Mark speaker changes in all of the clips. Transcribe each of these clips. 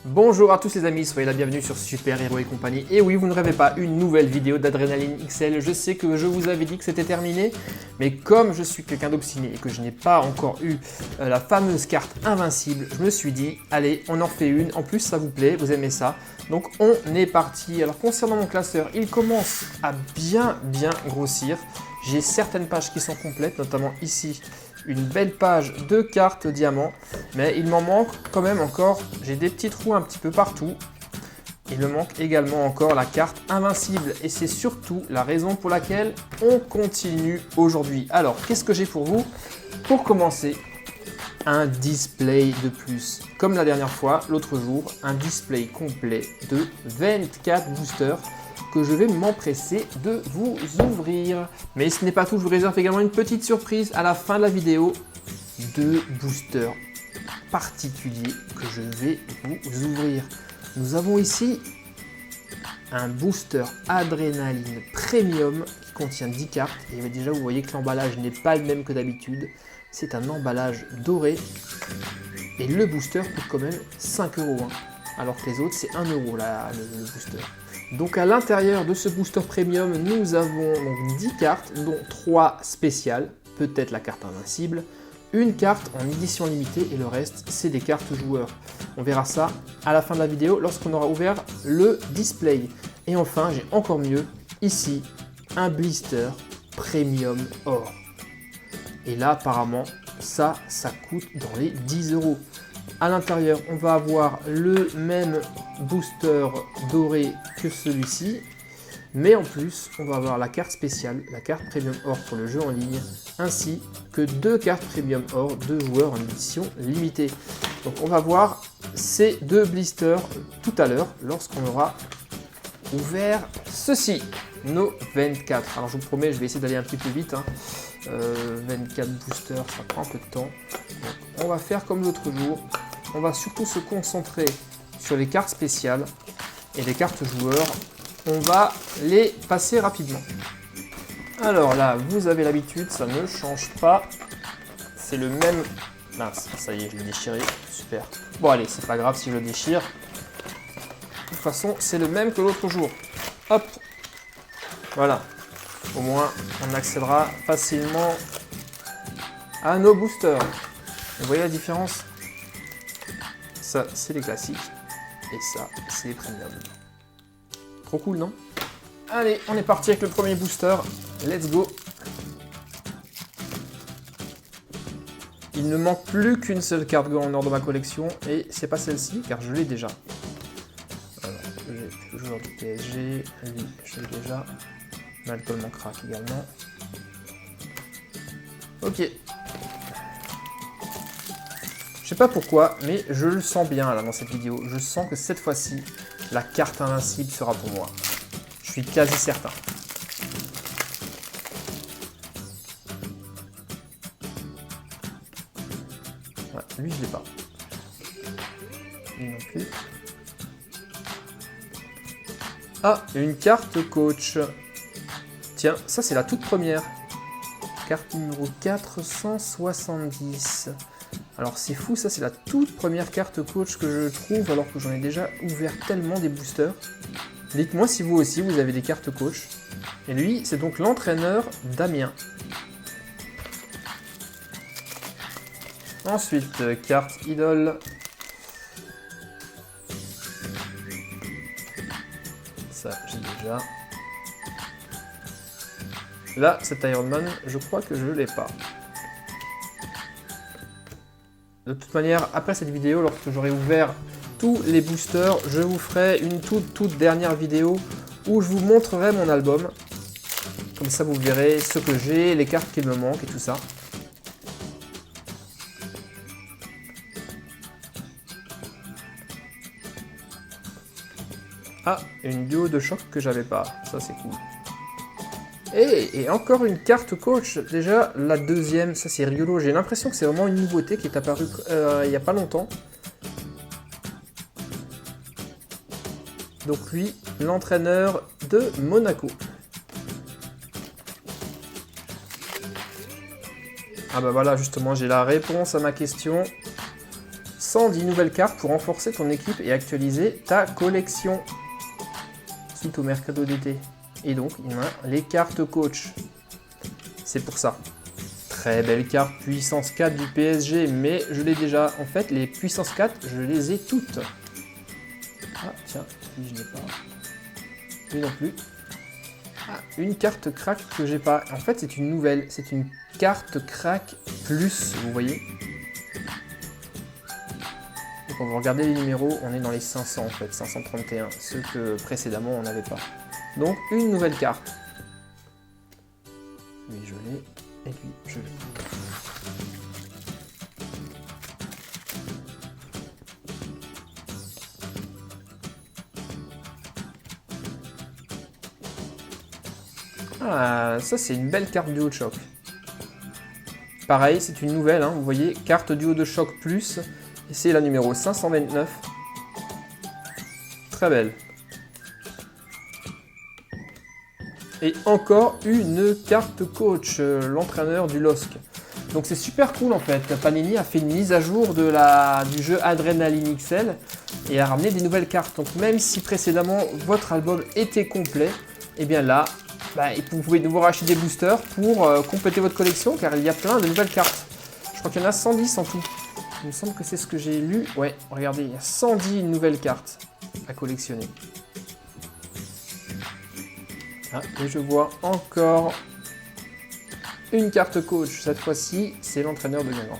Speaker 1: Bonjour à tous les amis, soyez la bienvenue sur Super Hero et compagnie. Et oui, vous ne rêvez pas une nouvelle vidéo d'Adrénaline XL. Je sais que je vous avais dit que c'était terminé, mais comme je suis quelqu'un d'obstiné et que je n'ai pas encore eu la fameuse carte invincible, je me suis dit, allez, on en refait une. En plus, ça vous plaît, vous aimez ça. Donc on est parti. Alors concernant mon classeur, il commence à bien grossir. J'ai certaines pages qui sont complètes, notamment ici. Une belle page de cartes diamants, mais il m'en manque quand même encore, j'ai des petits trous un petit peu partout. Il me manque également encore la carte invincible et c'est surtout la raison pour laquelle on continue aujourd'hui. Alors, qu'est-ce que j'ai pour vous? Pour commencer, un display de plus. Comme la dernière fois, l'autre jour, un display complet de 24 boosters que je vais m'empresser de vous ouvrir. Mais ce n'est pas tout, je vous réserve également une petite surprise à la fin de la vidéo. Deux boosters particuliers que je vais vous ouvrir. Nous avons ici un booster Adrénaline Premium qui contient 10 cartes. Et déjà, vous voyez que l'emballage n'est pas le même que d'habitude. C'est un emballage doré. Et le booster coûte quand même 5 €. Alors que les autres, c'est 1 € le booster. Donc à l'intérieur de ce booster premium, nous avons donc 10 cartes, dont 3 spéciales, peut-être la carte invincible, une carte en édition limitée et le reste, c'est des cartes joueurs. On verra ça à la fin de la vidéo lorsqu'on aura ouvert le display. Et enfin, j'ai encore mieux, ici, un blister premium or. Et là, apparemment, ça coûte dans les 10 €. À l'intérieur, on va avoir le même booster doré que celui-ci, mais en plus, on va avoir la carte spéciale, la carte Premium Or pour le jeu en ligne, ainsi que 2 cartes Premium Or de joueurs en édition limitée. Donc on va voir ces deux blisters tout à l'heure, lorsqu'on aura ouvert ceci, nos 24. Alors je vous promets, je vais essayer d'aller un petit peu vite, 24 boosters, ça prend un peu de temps. Donc, on va faire comme l'autre jour. On va surtout se concentrer sur les cartes spéciales et les cartes joueurs. On va les passer rapidement. Alors là, vous avez l'habitude, ça ne change pas. C'est le même... Mince, ça y est, je l'ai déchiré. Super. Bon allez, c'est pas grave si je le déchire. De toute façon, c'est le même que l'autre jour. Hop. Voilà. Au moins, on accédera facilement à nos boosters. Vous voyez la différence? Ça, c'est les classiques. Et ça, c'est les premium. Trop cool, non? Allez, on est parti avec le premier booster. Let's go. Il ne manque plus qu'une seule carte Go en or de ma collection. Et c'est pas celle-ci, car je l'ai déjà. Alors, j'ai joueur du PSG. Lui, je l'ai déjà. Malcolm en crack également. Ok. Je sais pas pourquoi, mais je le sens bien là dans cette vidéo. Je sens que cette fois-ci, la carte invincible sera pour moi. Je suis quasi certain. Ouais, lui, je l'ai pas. Lui non plus. Ah, une carte coach. Tiens, ça c'est la toute première. Carte numéro 470. Alors c'est fou, ça c'est la toute première carte coach que je trouve alors que j'en ai déjà ouvert tellement des boosters. Dites-moi si vous aussi vous avez des cartes coach. Et lui, c'est donc l'entraîneur Damien. Ensuite, carte idole. Ça, j'ai déjà. Là, cet Iron Man, je crois que je ne l'ai pas. De toute manière, après cette vidéo, lorsque j'aurai ouvert tous les boosters, je vous ferai une toute dernière vidéo où je vous montrerai mon album. Comme ça, vous verrez ce que j'ai, les cartes qui me manquent et tout ça. Ah, une duo de choc que j'avais pas. Ça, c'est cool. Et encore une carte coach, déjà la deuxième, ça c'est rigolo, j'ai l'impression que c'est vraiment une nouveauté qui est apparue il n'y a pas longtemps. Donc lui, l'entraîneur de Monaco. Ah bah voilà, justement, j'ai la réponse à ma question. 110 nouvelles cartes pour renforcer ton équipe et actualiser ta collection. Suite au mercato d'été. Et donc, il y en a les cartes coach. C'est pour ça. Très belle carte puissance 4 du PSG, mais je l'ai déjà. En fait, les puissance 4, je les ai toutes. Ah, tiens, lui, je n'ai pas. Lui non plus. Ah, une carte crack que j'ai pas. En fait, c'est une nouvelle. C'est une carte crack plus, vous voyez. Donc, on va regarder les numéros. On est dans les 500 en fait, 531. Ceux que précédemment, on n'avait pas. Donc, une nouvelle carte. Lui, je l'ai. Et lui, je l'ai. Ah, ça c'est une belle carte duo de choc. Pareil, c'est une nouvelle, hein, vous voyez, carte duo de choc plus. Et c'est la numéro 529. Très belle. Et encore une carte coach, l'entraîneur du LOSC. Donc c'est super cool en fait. Panini a fait une mise à jour du jeu Adrenaline XL et a ramené des nouvelles cartes. Donc même si précédemment votre album était complet, et bien là, vous pouvez devoir acheter des boosters pour compléter votre collection car il y a plein de nouvelles cartes. Je crois qu'il y en a 110 en tout. Il me semble que c'est ce que j'ai lu. Ouais, regardez, il y a 110 nouvelles cartes à collectionner. Ah, et je vois encore une carte coach. Cette fois-ci, c'est l'entraîneur de Guingamp.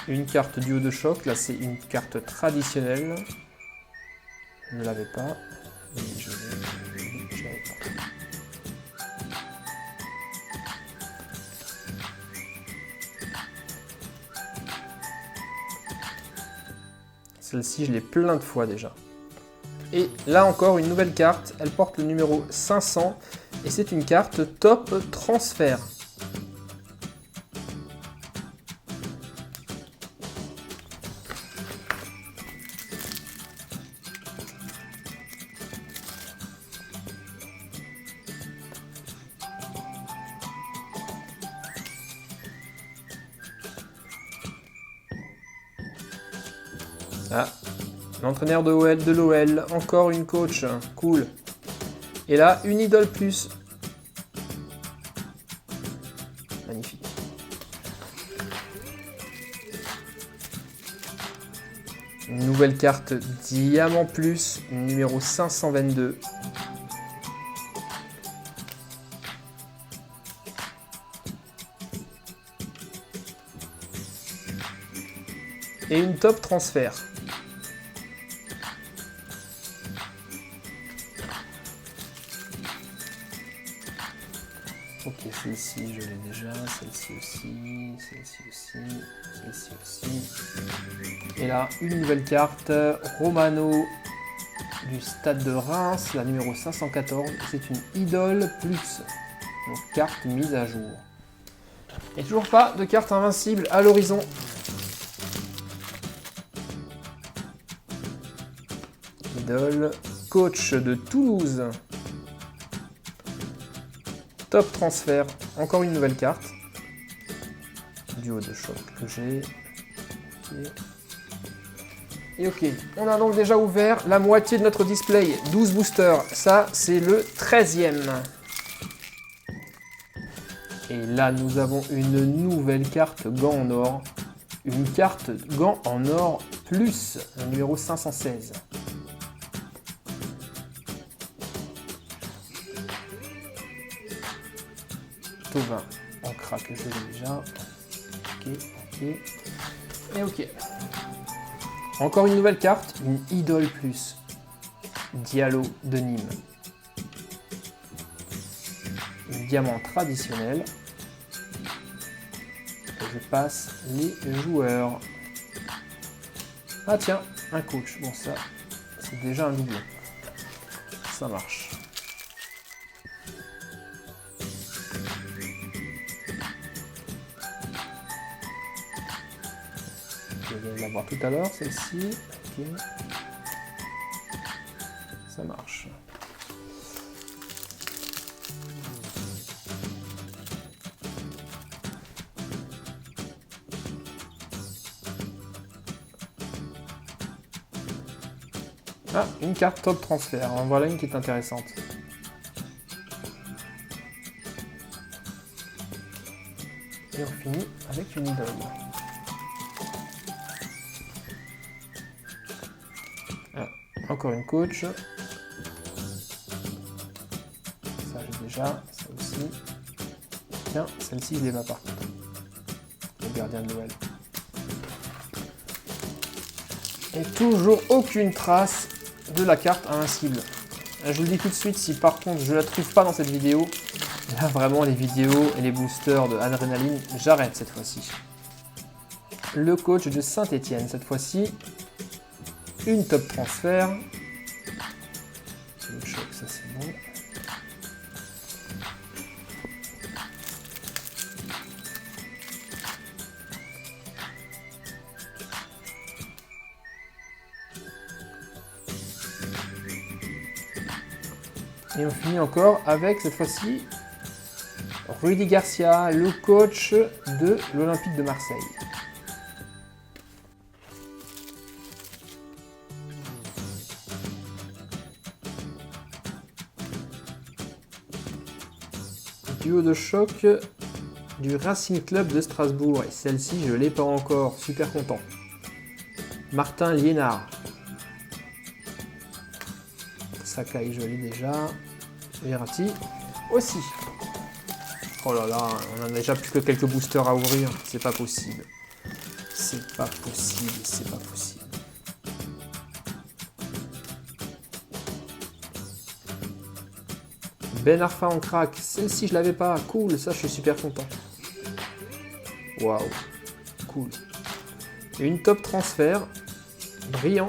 Speaker 1: Une carte duo de choc. Là, c'est une carte traditionnelle. Je ne l'avais pas. Oui, je l'avais pas. Celle-ci, je l'ai plein de fois déjà. Et là encore, une nouvelle carte. Elle porte le numéro 500. Et c'est une carte top transfert. Ah, l'entraîneur de l'OL, encore une coach, cool. Et là, une idole plus. Magnifique. Une nouvelle carte Diamant Plus, numéro 522. Et une top transfert. Ok, celle-ci je l'ai déjà, celle-ci aussi, celle-ci aussi, celle-ci aussi. Et là, une nouvelle carte, Romano du Stade de Reims, la numéro 514. C'est une idole plus. Donc carte mise à jour. Et toujours pas de carte invincible à l'horizon. Idole, coach de Toulouse. Top transfert, encore une nouvelle carte. Duo de choc que j'ai. Okay. Et ok, on a donc déjà ouvert la moitié de notre display. 12 boosters, ça c'est le 13e. Et là nous avons une nouvelle carte gant en or. Une carte gant en or plus, le numéro 516. Tovin en crack, je l'ai déjà. Ok, ok. Et ok. Encore une nouvelle carte, une idole plus. Diallo de Nîmes. Un diamant traditionnel. Et je passe les joueurs. Ah tiens, un coach. Bon ça, c'est déjà un doublon. Ça marche. Je vais l'avoir tout à l'heure, celle-ci. Ok. Ça marche. Ah, une carte top transfert. En voilà une qui est intéressante. Et on finit avec une idole. Ah, encore une coach. Ça j'ai déjà, ça aussi. Tiens, celle-ci je l'ai pas par contre. Le gardien de Noël. Et toujours aucune trace de la carte invincible. Je vous le dis tout de suite, si par contre je la trouve pas dans cette vidéo, là vraiment les vidéos et les boosters de adrénaline, j'arrête cette fois-ci. Le coach de Saint-Etienne, cette fois-ci, une top transfert. Le choc, ça c'est bon. Et on finit encore avec, cette fois-ci, Rudy Garcia, le coach de l'Olympique de Marseille. Duo de choc du Racing Club de Strasbourg. Et celle-ci, je ne l'ai pas encore. Super content. Martin Liénard. Sakai, je l'ai déjà. Verratti aussi. Oh là là, on a déjà plus que quelques boosters à ouvrir. C'est pas possible. C'est pas possible, c'est pas possible. Ben Arfa en crack. Celle-ci, je l'avais pas. Cool, ça, je suis super content. Waouh. Cool. Une top transfert. Brillant.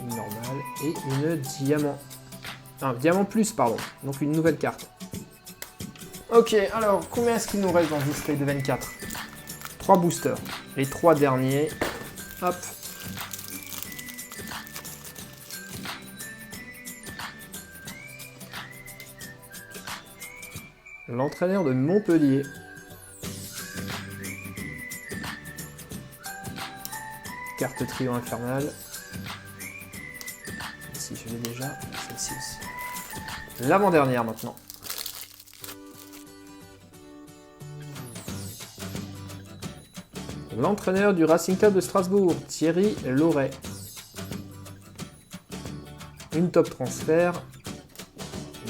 Speaker 1: Normal. Et une diamant. Un diamant plus, pardon. Donc une nouvelle carte. Ok, alors, combien est-ce qu'il nous reste dans ce display de 24? 3 boosters. Les 3 derniers. Hop. L'entraîneur de Montpellier. Carte trio infernale. Celle-ci, je l'ai déjà. Celle-ci aussi. L'avant-dernière maintenant. L'entraîneur du Racing Club de Strasbourg, Thierry Loret. Une top transfert.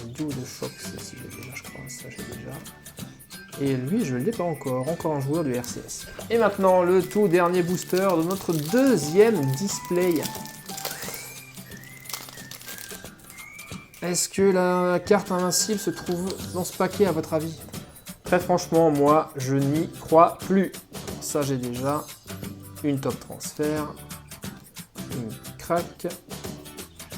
Speaker 1: Une duo de choc, celle-ci je l'ai déjà, je crois. Ça, je l'ai déjà. Et lui, je ne l'ai pas encore. Encore un joueur du RCS. Et maintenant, le tout dernier booster de notre deuxième display. Est-ce que la carte invincible se trouve dans ce paquet, à votre avis? Très franchement, moi, je n'y crois plus. Ça, j'ai déjà une top transfert, une crack,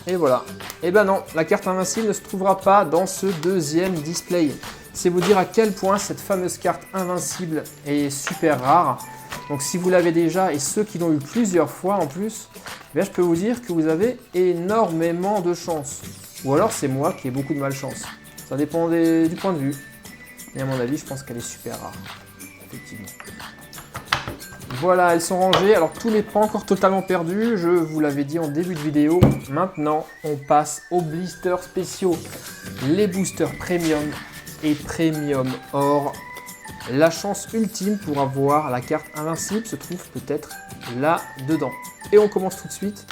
Speaker 1: et voilà. Et ben non, la carte invincible ne se trouvera pas dans ce deuxième display. C'est vous dire à quel point cette fameuse carte invincible est super rare. Donc si vous l'avez déjà, et ceux qui l'ont eu plusieurs fois en plus, eh bien, je peux vous dire que vous avez énormément de chance. Ou alors c'est moi qui ai beaucoup de malchance. Ça dépend du point de vue. Et à mon avis, je pense qu'elle est super rare. Effectivement. Voilà, elles sont rangées. Alors, tout n'est pas encore totalement perdu. Je vous l'avais dit en début de vidéo. Maintenant, on passe aux blisters spéciaux. Les boosters premium et premium or. La chance ultime pour avoir la carte invincible se trouve peut-être là-dedans. Et on commence tout de suite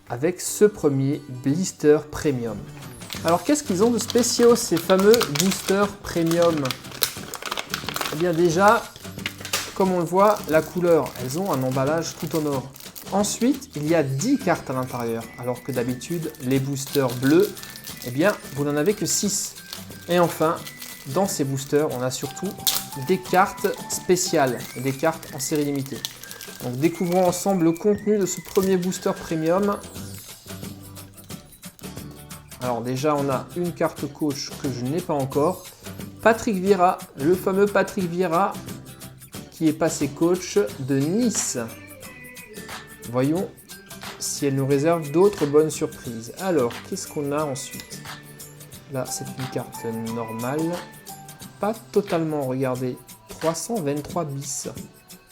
Speaker 1: avec ce premier blister premium. Alors, qu'est-ce qu'ils ont de spéciaux, ces fameux boosters premium? Eh bien, déjà, comme on le voit, la couleur, elles ont un emballage tout en or. Ensuite, il y a 10 cartes à l'intérieur, alors que d'habitude, les boosters bleus, eh bien, vous n'en avez que 6. Et enfin, dans ces boosters, on a surtout des cartes spéciales, et des cartes en série limitée. Donc, découvrons ensemble le contenu de ce premier booster premium. Alors déjà, on a une carte coach que je n'ai pas encore. Patrick Vieira, le fameux Patrick Vieira, qui est passé coach de Nice. Voyons si elle nous réserve d'autres bonnes surprises. Alors, qu'est-ce qu'on a ensuite? Là, c'est une carte normale. Pas totalement, regardez. 323 bis.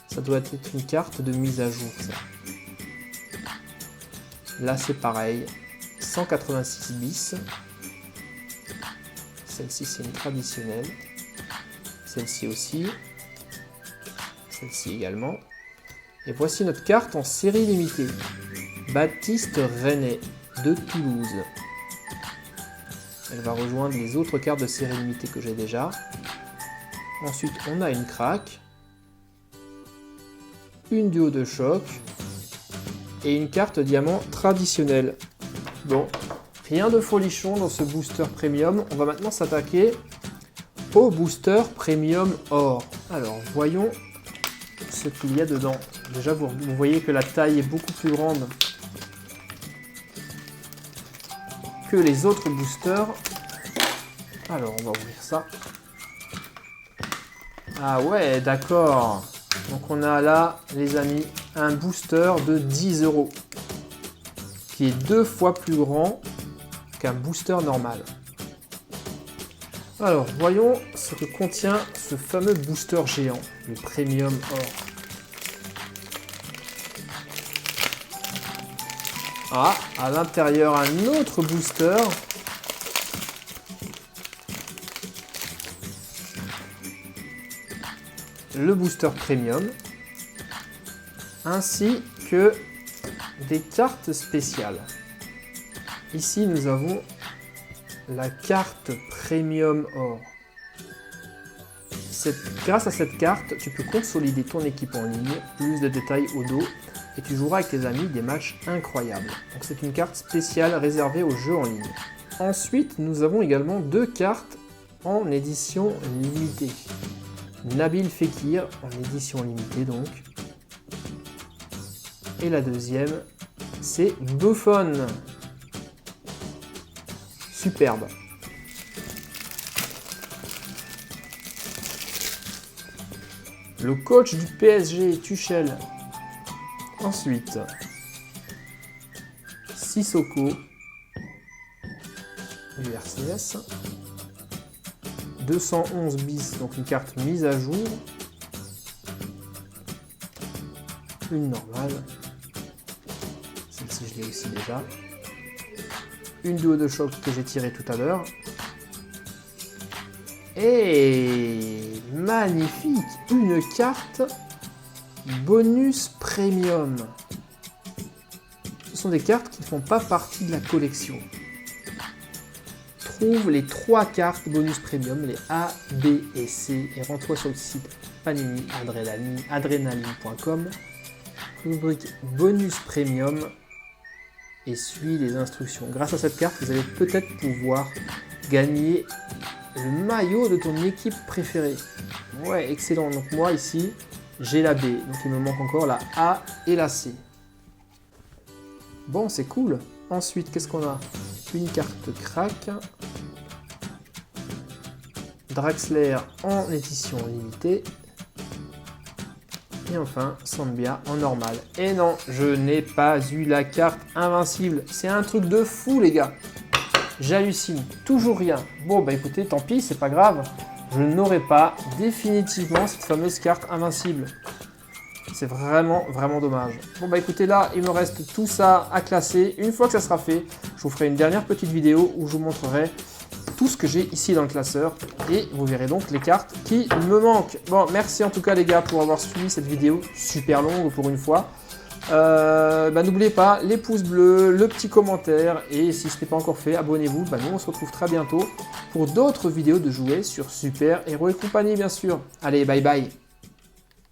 Speaker 1: Ça doit être une carte de mise à jour, ça. Là c'est pareil, 186 bis. Celle-ci c'est une traditionnelle. Celle-ci aussi. Celle-ci également. Et voici notre carte en série limitée. Baptiste René de Toulouse. Elle va rejoindre les autres cartes de série limitée que j'ai déjà. Ensuite, on a une craque, une duo de choc et une carte diamant traditionnelle. Bon, rien de folichon dans ce booster premium. On va maintenant s'attaquer au booster premium or. Alors, voyons ce qu'il y a dedans. Déjà, vous voyez que la taille est beaucoup plus grande que les autres boosters. Alors, on va ouvrir ça. Ah ouais, d'accord. Donc on a là, les amis, un booster de 10 €, qui est 2 fois plus grand qu'un booster normal. Alors, voyons ce que contient ce fameux booster géant, le Premium Or. Ah, à l'intérieur, un autre booster. Le booster Premium, ainsi que des cartes spéciales. Ici, nous avons la carte Premium Or. Grâce à cette carte, tu peux consolider ton équipe en ligne, plus de détails au dos, et tu joueras avec tes amis des matchs incroyables. Donc c'est une carte spéciale réservée aux jeux en ligne. Ensuite, nous avons également 2 cartes en édition limitée. Nabil Fekir en édition limitée donc. Et la deuxième, c'est Buffon. Superbe. Le coach du PSG, Tuchel. Ensuite, Sissoko du RCS. 211 bis, donc une carte mise à jour. Une normale. Celle-ci, je l'ai aussi déjà. Une duo de choc que j'ai tirée tout à l'heure. Et magnifique, une carte bonus premium. Ce sont des cartes qui ne font pas partie de la collection. Trouve les 3 cartes bonus premium, les A, B et C, et rends-toi sur le site Panini Adrenaline.com, rubrique bonus premium, et suis les instructions. Grâce à cette carte, vous allez peut-être pouvoir gagner le maillot de ton équipe préférée. Ouais, excellent. Donc moi ici, j'ai la B, donc il me manque encore la A et la C. Bon, c'est cool. Ensuite, qu'est-ce qu'on a? Une carte crack. Draxler en édition limitée. Et enfin, Sambia en normal. Et non, je n'ai pas eu la carte invincible. C'est un truc de fou, les gars. J'hallucine. Toujours rien. Bon, bah écoutez, tant pis, c'est pas grave. Je n'aurai pas définitivement cette fameuse carte invincible. C'est vraiment, vraiment dommage. Bon, bah écoutez, là, il me reste tout ça à classer. Une fois que ça sera fait, je vous ferai une dernière petite vidéo où je vous montrerai tout ce que j'ai ici dans le classeur et vous verrez donc les cartes qui me manquent. Bon, merci en tout cas les gars pour avoir suivi cette vidéo super longue pour une fois. N'oubliez pas les pouces bleus, le petit commentaire et si ce n'est pas encore fait, abonnez-vous. Nous on se retrouve très bientôt pour d'autres vidéos de jouets sur Super Héros et compagnie bien sûr. Allez, bye bye.